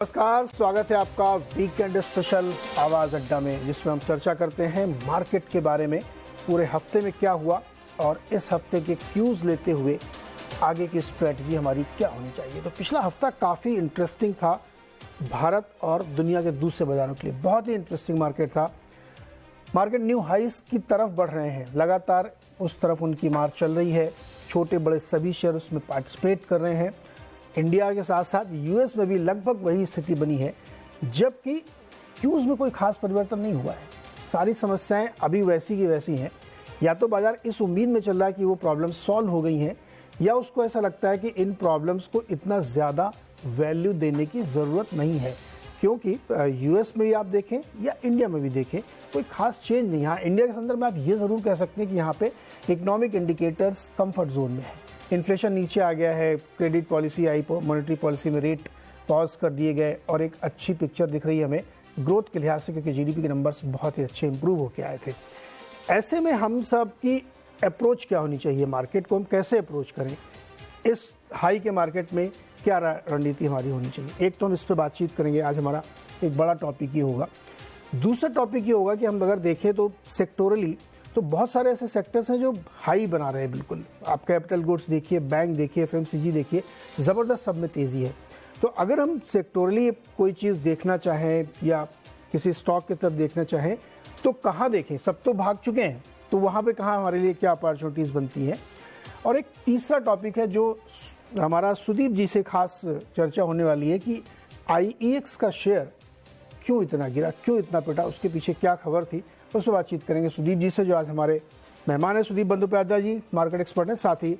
नमस्कार, स्वागत है आपका वीकेंड स्पेशल आवाज़ अड्डा में, जिसमें हम चर्चा करते हैं मार्केट के बारे में। पूरे हफ्ते में क्या हुआ और इस हफ्ते के क्यूज़ लेते हुए आगे की स्ट्रेटजी हमारी क्या होनी चाहिए। तो पिछला हफ्ता काफ़ी इंटरेस्टिंग था भारत और दुनिया के दूसरे बाजारों के लिए। बहुत ही इंटरेस्टिंग मार्केट था। मार्केट न्यू हाइस की तरफ बढ़ रहे हैं, लगातार उस तरफ उनकी मार्च चल रही है। छोटे बड़े सभी शेयर उसमें पार्टिसिपेट कर रहे हैं। इंडिया के साथ साथ यूएस में भी लगभग वही स्थिति बनी है, जबकि क्यूज़ में कोई खास परिवर्तन नहीं हुआ है। सारी समस्याएं अभी वैसी की वैसी हैं। या तो बाजार इस उम्मीद में चल रहा है कि वो प्रॉब्लम सॉल्व हो गई हैं, या उसको ऐसा लगता है कि इन प्रॉब्लम्स को इतना ज़्यादा वैल्यू देने की ज़रूरत नहीं है, क्योंकि यूएस में भी आप देखें या इंडिया में भी देखें कोई खास चेंज नहीं। हाँ, इंडिया के संदर्भ में आप ये ज़रूर कह सकते हैं कि यहाँ पे इकोनॉमिक इंडिकेटर्स कंफर्ट जोन में है। इन्फ्लेशन नीचे आ गया है, क्रेडिट पॉलिसी आई, मॉनेटरी पॉलिसी में रेट पॉज कर दिए गए और एक अच्छी पिक्चर दिख रही है हमें ग्रोथ के लिहाज से, क्योंकि जीडीपी के नंबर्स बहुत ही अच्छे इंप्रूव होकर आए थे। ऐसे में हम सब की अप्रोच क्या होनी चाहिए, मार्केट को हम कैसे अप्रोच करें, इस हाई के मार्केट में क्या रणनीति हमारी होनी चाहिए। एक तो हम इस पर बातचीत करेंगे, आज हमारा एक बड़ा टॉपिक ही होगा। दूसरा टॉपिक ये होगा कि हम अगर देखें तो सेक्टोरली तो बहुत सारे ऐसे सेक्टर्स हैं जो हाई बना रहे हैं। बिल्कुल आप कैपिटल गुड्स देखिए, बैंक देखिए, एफएमसीजी देखिए, ज़बरदस्त सब में तेज़ी है। तो अगर हम सेक्टोरली कोई चीज़ देखना चाहें या किसी स्टॉक की तरफ देखना चाहें तो कहाँ देखें? सब तो भाग चुके हैं, तो वहाँ पे कहाँ हमारे लिए क्या अपॉर्चुनिटीज़ बनती हैं। और एक तीसरा टॉपिक है जो हमारा सुदीप जी से खास चर्चा होने वाली है कि आईईएक्स का शेयर क्यों इतना गिरा, क्यों इतना पिटा, उसके पीछे क्या खबर थी, उस पर बातचीत करेंगे सुदीप जी से, जो आज हमारे मेहमान हैं। सुदीप बंदोपाध्याय जी मार्केट एक्सपर्ट हैं, साथ ही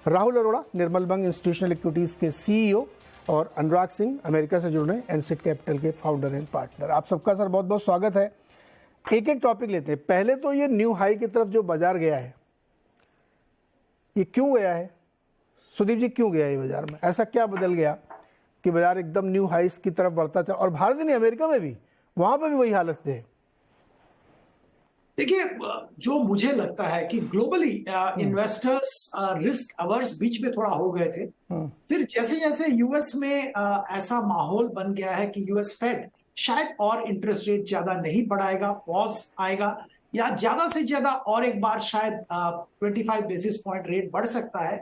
राहुल अरोड़ा निर्मल बंग इंस्टीट्यूशनल इक्विटीज़ के सीईओ, और अनुराग सिंह अमेरिका से जुड़ रहे हैं, एनसिट कैपिटल के फाउंडर एंड पार्टनर। आप सबका सर बहुत बहुत स्वागत है। एक एक टॉपिक लेते हैं। पहले तो ये न्यू हाई की तरफ जो बाजार गया है, ये क्यों गया है सुदीप जी? क्यों गया ये बाजार में? ऐसा क्या बदल गया कि बाजार एकदम न्यू हाइस की तरफ बढ़ता था? और भारत नहीं, अमेरिका में भी, वहां पर भी वही हालत थे। देखिए, जो मुझे लगता है कि ग्लोबली इन्वेस्टर्स रिस्क अवर्स बीच में थोड़ा हो गए थे। फिर जैसे जैसे यूएस में ऐसा माहौल बन गया है कि यूएस फेड शायद और इंटरेस्ट रेट ज्यादा नहीं बढ़ाएगा, पॉज आएगा, या ज्यादा से ज्यादा और एक बार शायद 25 बेसिस पॉइंट रेट बढ़ सकता है।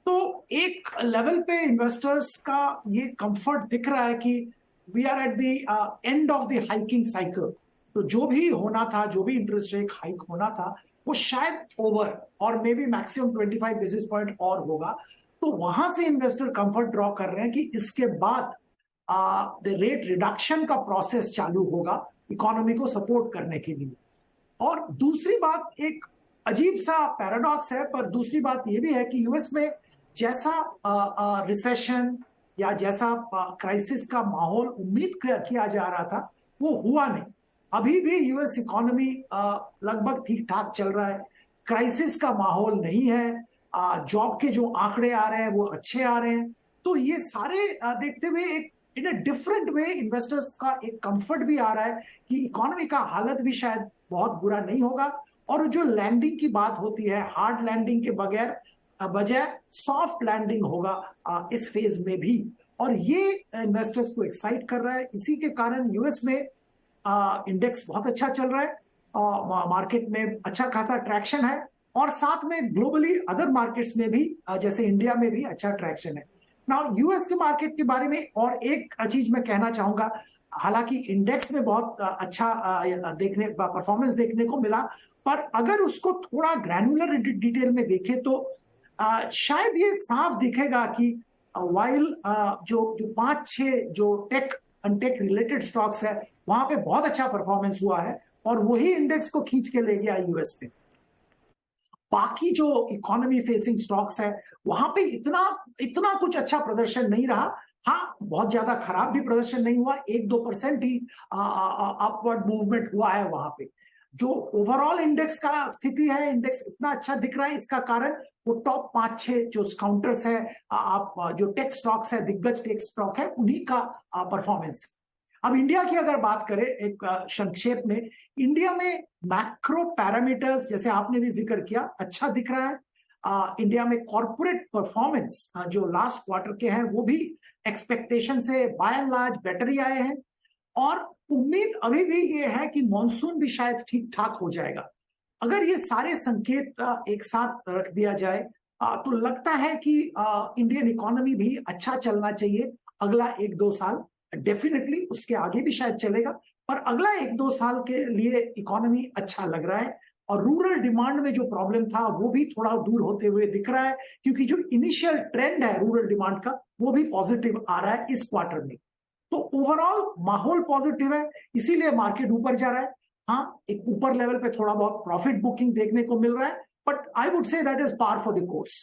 तो एक लेवल पे इन्वेस्टर्स का ये कंफर्ट दिख रहा है कि we are at the end of the hiking cycle. तो जो भी होना था, जो भी इंटरेस्ट रेट हाइक होना था, वो शायद ओवर और may be maximum 25 basis point और होगा। तो वहां से इन्वेस्टर कंफर्ट ड्रॉ कर रहे हैं कि इसके बाद द रेट रिडक्शन का प्रोसेस चालू होगा इकोनॉमी को सपोर्ट करने के लिए। और दूसरी बात, एक अजीब सा पैराडॉक्स है, पर दूसरी बात यह भी है कि यूएस में जैसा रिसेशन या जैसा क्राइसिस का माहौल उम्मीद किया जा रहा था, वो हुआ नहीं। अभी भी यूएस इकोनॉमी लगभग ठीक ठाक चल रहा है, क्राइसिस का माहौल नहीं है, जॉब के जो आंकड़े आ रहे हैं वो अच्छे आ रहे हैं। तो ये सारे देखते हुए एक इन अ डिफरेंट वे इन्वेस्टर्स का एक कंफर्ट भी आ रहा है कि इकोनॉमी का हालत भी शायद बहुत बुरा नहीं होगा। और जो लैंडिंग की बात होती है, हार्ड लैंडिंग के बजाय सॉफ्ट लैंडिंग होगा इस फेज में भी, और ये इन्वेस्टर्स को एक्साइट कर रहा है। इसी के कारण यूएस में इंडेक्स बहुत अच्छा चल रहा है, मार्केट में अच्छा खासा ट्रैक्शन है, और साथ में ग्लोबली अदर मार्केट्स में भी जैसे इंडिया में भी अच्छा ट्रैक्शन है। नाउ यूएस के मार्केट के बारे में और एक चीज मैं कहना चाहूंगा, हालांकि इंडेक्स में बहुत अच्छा परफॉर्मेंस देखने को मिला, पर अगर उसको थोड़ा ग्रैनुलर डिटेल में देखें तो शायद ये साफ दिखेगा कि वाइल जो 5-6 जो टेक अनटेक रिलेटेड स्टॉक्स है, वहां पे बहुत अच्छा परफॉर्मेंस हुआ है और वही इंडेक्स को खींच के ले गया यूएस पे। बाकी जो इकोनॉमी फेसिंग स्टॉक्स है, वहां पे इतना कुछ अच्छा प्रदर्शन नहीं रहा। हाँ, बहुत ज्यादा खराब भी प्रदर्शन नहीं हुआ, 1-2% ही अपवर्ड मूवमेंट हुआ है वहां पे। जो ओवरऑल इंडेक्स का स्थिति है, इंडेक्स इतना अच्छा दिख रहा है, इसका कारण वो टॉप 5-6 जो काउंटर्स है, आप जो टेक स्टॉक्स है, दिग्गज टेक स्टॉक है, उन्हीं का परफॉर्मेंस। अब इंडिया की अगर बात करें एक संक्षेप में, इंडिया में मैक्रो पैरामीटर्स जैसे आपने भी जिक्र किया अच्छा दिख रहा है। इंडिया में कॉर्पोरेट परफॉर्मेंस जो लास्ट क्वार्टर के हैं वो भी एक्सपेक्टेशन से बाय एंड लार्ज बेटर ही आए हैं, और उम्मीद अभी भी ये है कि मॉनसून भी शायद ठीक ठाक हो जाएगा। अगर ये सारे संकेत एक साथ रख दिया जाए तो लगता है कि इंडियन इकोनॉमी भी अच्छा चलना चाहिए अगला 1-2 साल। डेफिनेटली उसके आगे भी शायद चलेगा, पर अगला 1-2 साल के लिए इकोनॉमी अच्छा लग रहा है। और रूरल डिमांड में जो प्रॉब्लम था वो भी थोड़ा दूर होते हुए दिख रहा है, क्योंकि जो इनिशियल ट्रेंड है रूरल डिमांड का वो भी पॉजिटिव आ रहा है इस क्वार्टर में। तो ओवरऑल माहौल पॉजिटिव है, इसीलिए मार्केट ऊपर जा रहा है। हाँ, एक ऊपर लेवल पे थोड़ा बहुत प्रॉफिट बुकिंग देखने को मिल रहा है, but I would say that is par for the course.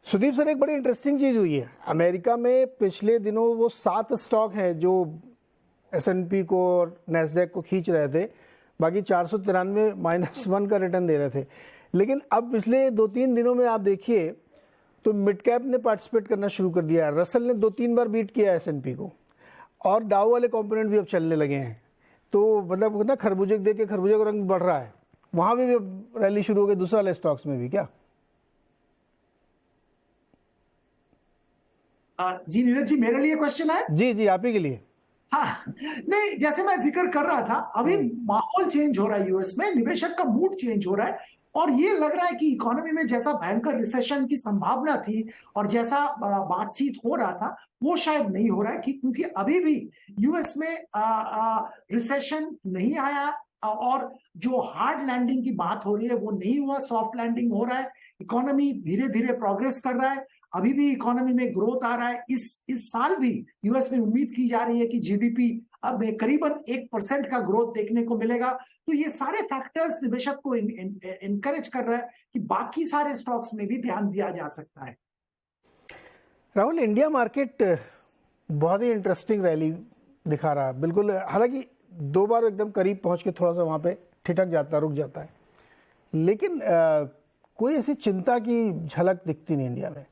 Sudeep sir, एक बड़ी इंटरेस्टिंग चीज हुई है अमेरिका में पिछले दिनों। वो 7 स्टॉक हैं जो S&P को और नैस्डैक को खींच रहे थे, बाकी 493 -1 का रिटर्न दे रहे थे। लेकिन अब पिछले 2-3 दिनों में आप देखिए तो मिड कैप ने पार्टिसिपेट करना शुरू कर दिया है। रसल ने 2-3 बार बीट किया S&P को, और डाउ वाले कंपोनेंट भी अब चलने लगे हैं। तो मतलब ना, खरबूजे देख के खरबूजे का रंग बढ़ रहा है, वहां भी रैली शुरू हो गई दूसरे वाले स्टॉक्स में भी क्या? जी नीरज जी, मेरे लिए क्वेश्चन है? जी जी, आप ही के लिए। हाँ, नहीं, जैसे मैं जिक्र कर रहा था, अभी माहौल चेंज हो रहा है यूएस में, निवेशक का मूड चेंज हो रहा है, और ये लग रहा है कि इकोनॉमी में जैसा भयंकर रिसेशन की संभावना थी और जैसा बातचीत हो रहा था वो शायद नहीं हो रहा है, क्योंकि अभी भी यूएस में रिसेशन नहीं आया, और जो हार्ड लैंडिंग की बात हो रही है वो नहीं हुआ, सॉफ्ट लैंडिंग हो रहा है। इकोनॉमी धीरे धीरे प्रोग्रेस कर रहा है, अभी भी इकोनॉमी में ग्रोथ आ रहा है। इस साल भी यूएस में उम्मीद की जा रही है कि जीडीपी अब करीबन 1% का ग्रोथ देखने को मिलेगा। तो ये सारे फैक्टर्स निवेशक को इनकरेज कर रहा है कि बाकी सारे स्टॉक्स में भी ध्यान दिया जा सकता है। राहुल, इंडिया मार्केट बहुत ही इंटरेस्टिंग रैली दिखा रहा है बिल्कुल। हालांकि 2 बार एकदम करीब पहुंच के थोड़ा सा वहां पे ठिठक जाता, रुक जाता है, लेकिन कोई ऐसी चिंता की झलक दिखती नहीं इंडिया में।